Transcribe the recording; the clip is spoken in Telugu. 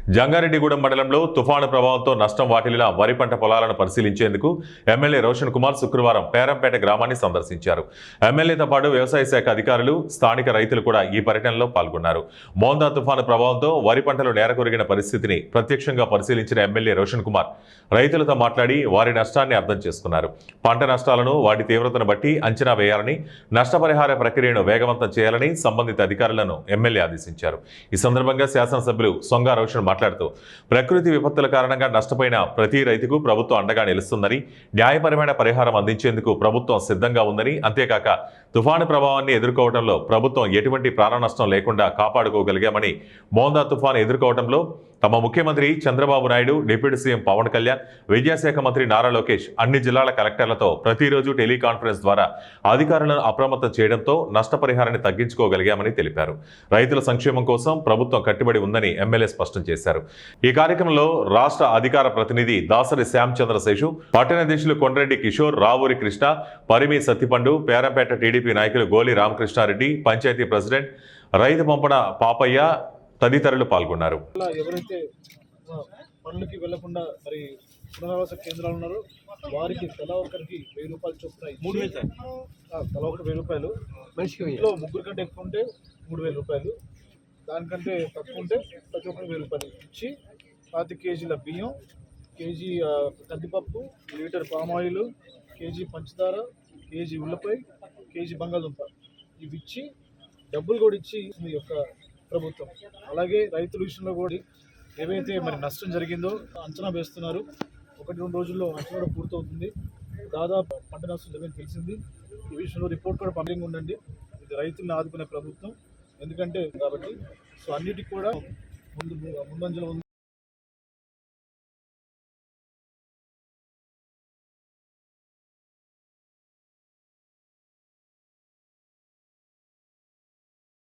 జంగారెడ్డిగూడెం మండలంలో తుఫాను ప్రభావంతో నష్టం వాటిల్లిన వరి పంట పొలాలను పరిశీలించేందుకు ఎమ్మెల్యే రోషన్ కుమార్ శుక్రవారం పేరంపేట గ్రామాన్ని సందర్శించారు. ఎమ్మెల్యేతో పాటు వ్యవసాయ శాఖ అధికారులు, స్థానిక రైతులు కూడా ఈ పర్యటనలో పాల్గొన్నారు. మోందా తుఫాను ప్రభావంతో వరి పంటలు నేలకొరిగిన పరిస్థితిని ప్రత్యక్షంగా పరిశీలించిన ఎమ్మెల్యే రోషన్ కుమార్ రైతులతో మాట్లాడి వారి నష్టాన్ని అర్థం చేసుకున్నారు. పంట నష్టాలను, వాటి తీవ్రతను బట్టి అంచనా వేయాలని, నష్టపరిహార ప్రక్రియను వేగవంతం చేయాలని సంబంధిత అధికారులను ఎమ్మెల్యే ఆదేశించారు. ఈ సందర్భంగా శాసనసభ్యులు సొంగ రోషన్ మాట్లాడుతూ ప్రకృతి విపత్తుల కారణంగా నష్టపోయిన ప్రతి రైతుకు ప్రభుత్వం అండగా నిలుస్తుందని, న్యాయపరమైన పరిహారం అందించేందుకు ప్రభుత్వం సిద్ధంగా ఉందని, అంతేకాక తుఫాను ప్రభావాన్ని ఎదుర్కోవడంలో ప్రభుత్వం ఎటువంటి ప్రాణ నష్టం లేకుండా కాపాడుకోగలిగామని, మోందా తుఫాను ఎదుర్కోవడంలో తమ ముఖ్యమంత్రి చంద్రబాబు నాయుడు, డిప్యూటీ సీఎం పవన్ కళ్యాణ్, విద్యాశాఖ మంత్రి నారా లోకేష్ అన్ని జిల్లాల కలెక్టర్లతో ప్రతిరోజు టెలికాన్ఫరెన్స్ ద్వారా అధికారులను అప్రమత్తం చేయడంతో నష్టపరిహారాన్ని తగ్గించుకోగలిగామని తెలిపారు. రైతుల సంక్షేమం కోసం ప్రభుత్వం కట్టుబడి ఉందని ఎమ్మెల్యే స్పష్టం చేశారు. ఈ కార్యక్రమంలో రాష్ట్ర అధికార ప్రతినిధి దాసరి శ్యాంచంద్రశేషు, పట్టణాధ్యక్షులు కొండ్రెడ్డి కిషోర్, రావూరి కృష్ణ, పరిమి సత్తిపండు, పేరంపేట టీడీపీ నాయకులు గోలి రామకృష్ణారెడ్డి, పంచాయతీ ప్రెసిడెంట్ రైతు పంపన పాపయ్య తదితరులు పాల్గొన్నారు. ఎవరైతే పనులకి వెళ్లకుండా మరి పునరావాస కేంద్రాలు ఉన్నారో వారికి తలా ఒకరికి 1000 రూపాయలు చొప్పున తలా ఒకటి 1000 రూపాయలు, మనిషికి ఇంట్లో ముగ్గురు కంటే ఎక్కువ ఉంటే 3000 రూపాయలు, దానికంటే తక్కువ ఉంటే ప్రతి ఒక్కరికి 1000 రూపాయలు ఇచ్చి 5 కేజీల బియ్యం, కేజీ కందిపప్పు, లీటర్ పామాయిల్, కేజీ పంచదార, కేజీ ఉల్లిపాయ, కేజీ బంగాళదుంప ఇవి ఇచ్చి డబ్బులు కూడా ఇచ్చి మీ యొక్క ప్రభుత్వం. అలాగే రైతుల విషయంలో కూడా ఏవైతే మరి నష్టం జరిగిందో అంచనా వేస్తున్నారు. 1-2 రోజుల్లో అంచనా కూడా పూర్తవుతుంది. దాదాపు పంట నష్టం జరిగింది తెలిసింది. ఈ విషయంలో రిపోర్ట్ కూడా పంపింగ్ ఉండండి. ఇది రైతులను ఆదుకునే ప్రభుత్వం ఎందుకంటే కాబట్టి సో అన్నిటికి కూడా ముందంజలో ఉంది.